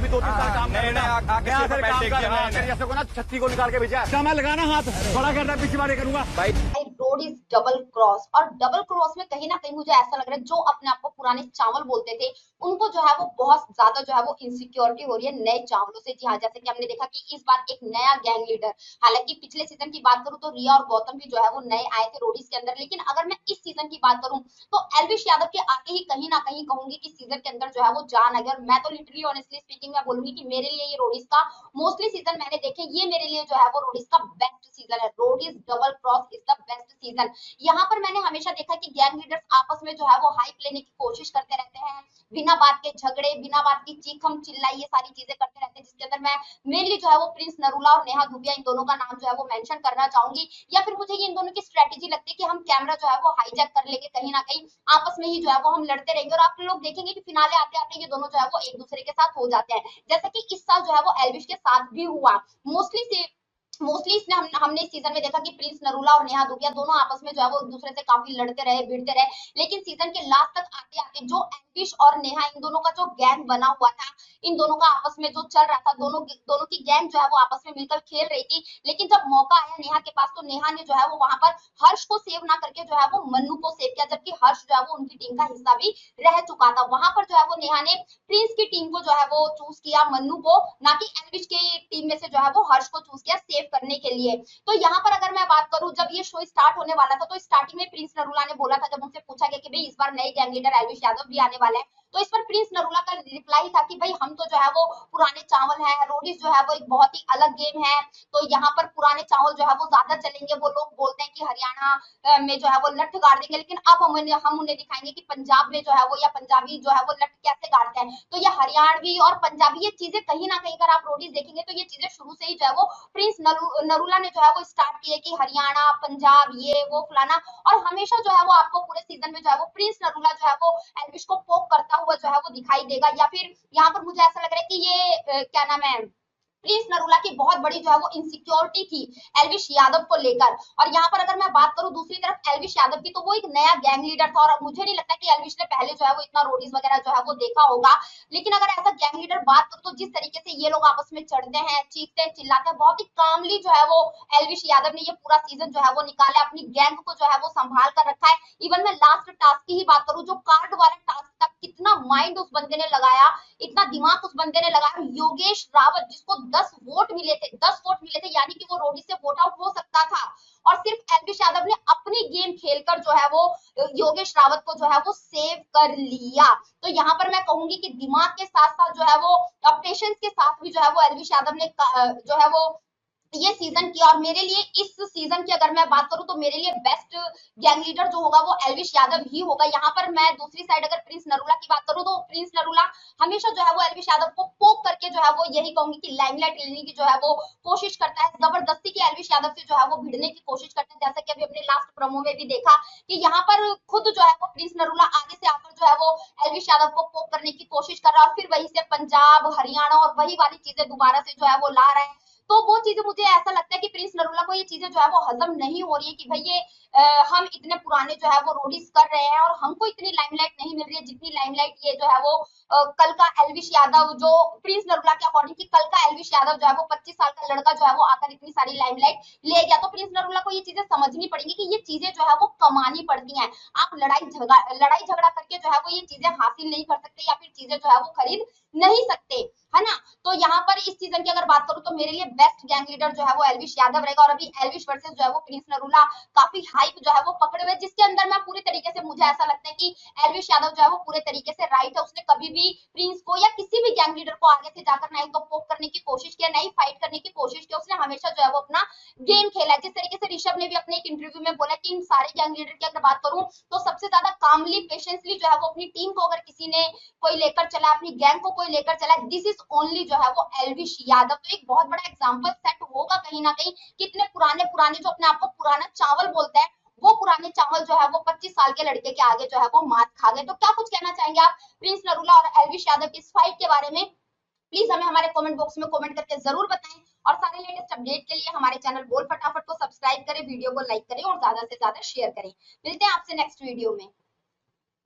भी 2-3 साल काम कर रहा है, जैसे को ना 36 को निकाल के भेजा है। मैं लगाना हाथ बड़ा करना, पिछली बार करूंगा भाई। रोड इज डबल क्रॉस, और डबल क्रॉस में कहीं ना कहीं मुझे ऐसा लग रहा है जो अपने आप को पुराने चावल बोलते थे उनको जो है वो बहुत ज्यादा जो है वो इनसिक्योरिटी हो रही है नए चावलों से। जी हाँ, जैसे कि हमने देखा कि इस बार एक नया गैंग लीडर, हालांकि पिछले सीजन की बात करूं तो रिया और गौतम भी जो है वो नए आए थे रोडीज के अंदर, लेकिन अगर मैं इस सीजन की बात करूं तो एलविश यादव के आते ही कहीं ना कहीं कहूंगी कि सीजन के अंदर जो है वो जान आ गया। और मैं तो लिटरली ऑनेस्टली स्पीकिंग मैं बोलूंगी कि मेरे लिए ये रोडीज का मोस्टली सीजन मैंने देखे, ये मेरे लिए जो है वो रोडीज का बेस्ट सीजन है। Roadies double cross is the best season. यहाँ पर मैंने हमेशा देखा कि गैंग लीडर्स आपस में जो है वो हाइप लेने की कोशिश करते रहते हैं, बिना बात के झगड़े, बिना बात की चीखम चिल्लाई, ये सारी चीजें करते रहते हैं, जिसके अंदर मैं मेनली जो है वो प्रिंस नरूला और नेहा धूपिया इन दोनों का नाम जो है वो मेंशन करना चाहूंगी। या फिर मुझे ये इन दोनों की स्ट्रेटेजी लगती है कि हम कैमरा जो है वो हाईजैक कर लेंगे, कहीं ना कहीं आपस में ही जो है वो हम लड़ते रहेंगे, और आप लोग देखेंगे कि फिनाले आते आते ये दोनों जो है वो एक दूसरे के साथ हो जाते हैं, जैसा कि इस साल जो है वो एल्विश के साथ भी हुआ। मोस्टली इसने हमने इस सीजन में देखा कि प्रिंस नरूला और नेहा धूपिया दोनों आपस में जो है वो एक दूसरे से काफी लड़ते रहे, भिड़ते रहे, लेकिन सीजन के लास्ट तक आते आते जो एल्विश और नेहा इन दोनों का जो गैंग बना हुआ था, इन दोनों का आपस में जो चल रहा था, दोनों की गैंग जो है वो आपस में मिलकर खेल रही थी, लेकिन जब मौका आया नेहा के पास तो नेहा ने जो है वो वहां पर हर्ष को सेव ना करके जो है वो मन्नू को सेव किया, जबकि हर्ष जो है वो उनकी टीम का हिस्सा भी रह चुका था। वहां पर जो है वो नेहा ने प्रिंस की टीम को जो है वो चूज किया, मन्नू को, ना कि एल्विश की टीम में से जो है वो हर्ष को चूज किया सेव करने के लिए। तो यहाँ पर अगर मैं बात करूं, जब ये शो स्टार्ट होने वाला था तो स्टार्टिंग में प्रिंस नरूला ने बोला था, जब उनसे पूछा गया कि भाई इस बार नए गैंग लीडर एल्विश यादव भी आने वाले हैं, तो इस पर प्रिंस नरूला का रिप्लाई था कि भाई हम तो जो है वो पुराने चावल है, रोडीज जो है वो एक बहुत ही अलग गेम है, तो यहाँ पर पुराने चावल जो है वो ज्यादा चलेंगे। वो लोग बोलते हैं कि हरियाणा में जो है वो लठ गाड़ देंगे, लेकिन अब हम उन्हें दिखाएंगे कि पंजाब में जो है वो, या पंजाबी जो है वो लठ कैसे गाड़ते हैं। तो ये हरियाणवी और पंजाबी ये चीजें कहीं ना कहीं अगर आप रोडीज देखेंगे तो ये चीजें शुरू से ही जो है वो प्रिंस नरूला ने जो है वो स्टार्ट किए कि हरियाणा पंजाब ये वो फलाना, और हमेशा जो है वो आपको पूरे सीजन में जो है वो प्रिंस नरूला जो है वो एल्विश को पोक करता हुआ जो है वो दिखाई देगा। या फिर यहाँ पर मुझे ऐसा लग रहा है कि ये क्या नाम है, प्रिंस नरूला की बहुत बड़ी जो है वो इनसिक्योरिटी थी एल्विश यादव को लेकर। और यहाँ पर अगर मैं बात करूं दूसरी तरफ एल्विश यादव की, तो वो एक नया गैंग लीडर था, और मुझे नहीं लगता कि एल्विश ने पहले जो है वो इतना रोडीज वगैरह जो है वो देखा होगा। लेकिन अगर ऐसा गैंग लीडर बात करूं तो जिस तरीके से ये लोग आपस में चढ़ते हैं, चीखते हैं, चिल्लाते हैं, बहुत ही कामली जो है वो एल्विश यादव ने ये पूरा सीजन जो है वो निकाला, अपनी गैंग को जो है वो संभाल कर रखा है। इवन मैं लास्ट टास्क की ही बात करूं, जो कार्ड वाला टास्क तक कितना माइंड उस बंदे ने लगाया, इतना दिमाग उस बंदे ने लगाया। योगेश रावत जिसको 10 वोट मिले थे, 10 वोट मिले थे, यानी कि वो रोडी से वोट आउट हो सकता था, और सिर्फ एल्विश यादव ने अपनी गेम खेलकर जो है वो योगेश रावत को जो है वो सेव कर लिया। तो यहाँ पर मैं कहूंगी कि दिमाग के साथ साथ जो है वो पेशेंस के साथ भी जो है वो एल्विश यादव ने जो है वो ये सीजन किया। और मेरे लिए इस सीजन की अगर मैं बात करूं तो मेरे लिए बेस्ट गैंग लीडर जो होगा वो एल्विश यादव ही होगा। यहाँ पर मैं दूसरी साइड अगर प्रिंस नरूला की बात करूं तो प्रिंस नरूला हमेशा जो है वो एल्विश यादव को पोक करके जो है वो यही कहूंगी कि लाइमलाइट लेने की जो है वो कोशिश करता है, जबरदस्ती की एल्विश यादव से जो है वो भिड़ने की कोशिश करता है, जैसा कि अभी अपने लास्ट प्रोमो में भी देखा कि यहाँ पर खुद जो है वो प्रिंस नरूला आगे से आकर जो है वो एल्विश यादव को पोक करने की कोशिश कर रहा है, और फिर वही से पंजाब हरियाणा और वही वाली चीजें दोबारा से जो है वो ला रहा है। तो वो चीजें मुझे ऐसा लगता है कि प्रिंस नरूला को ये चीजें जो है वो हजम नहीं हो रही है कि भाई ये हम इतने पुराने जो है वो रोडीज कर रहे हैं और हमको इतनी लाइमलाइट नहीं मिल रही है जितनी लाइमलाइट ये जो है वो कल का एल्विश यादव, जो प्रिंस नरूला के अकॉर्डिंग कि कल का एल्विश यादव जो है वो 25 साल का लड़का जो है वो आकर इतनी सारी लाइमलाइट ले गया। तो प्रिंस नरूला को ये चीजें समझनी पड़ेगी कि ये चीजें जो है वो कमानी पड़ती हैं। आप लड़ाई झगड़ा करके जो है वो ये चीजें हासिल नहीं कर सकते, या फिर चीजें जो है वो खरीद नहीं सकते, है ना। तो यहाँ पर इस सीजन की अगर बात करूं तो मेरे लिए बेस्ट गैंग लीडर जो है वो एल्विश यादव रहेगा। और अभी एल्विश वर्सेस जो है वो प्रिंस नरूला काफी हाइप जो है वो पकड़े हुए, जिसके अंदर मैं पूरी तरीके से, मुझे ऐसा लगता है कि एल्विश यादव जो है वो पूरे तरीके से राइट है। उसने कभी भी प्रिंस को या किसी भी गैंग लीडर को आगे से जाकर नहीं तो पोक करने की कोशिश किया, नहीं फाइट करने की कोशिश की, उसने हमेशा जो है वो अपना गेम खेला है। जिस तरीके से ऋषभ ने भी अपने एक इंटरव्यू में बोला कि इन सारे गैंग लीडर की अगर बात करूं तो सबसे ज्यादा कामली पेशेंसली जो है वो अपनी टीम को अगर किसी ने कोई लेकर चला, अपनी गैंग को कोई लेकर चला, दिस इज ओनली जो है वो एल्विश यादव। तो एक बहुत बड़ा एग्जांपल सेट होगा कहीं ना कहीं, कितने पुराने पुराने जो अपने आप को पुराना चावल बोलते हैं, वो पुराने चावल जो है वो 25 साल के लड़के के आगे जो है वो मात खा गए। तो क्या कुछ कहना चाहेंगे आप प्रिंस नरूला और एल्विश यादव की इस फाइट के बारे में? प्लीज हमें हमारे कमेंट बॉक्स में कमेंट करके जरूर बताएं, और सारे लेटेस्ट अपडेट के लिए हमारे चैनल बोल फटाफट को सब्सक्राइब करें, वीडियो को लाइक करें और ज्यादा से ज्यादा शेयर करें। मिलते हैं आपसे नेक्स्ट वीडियो में।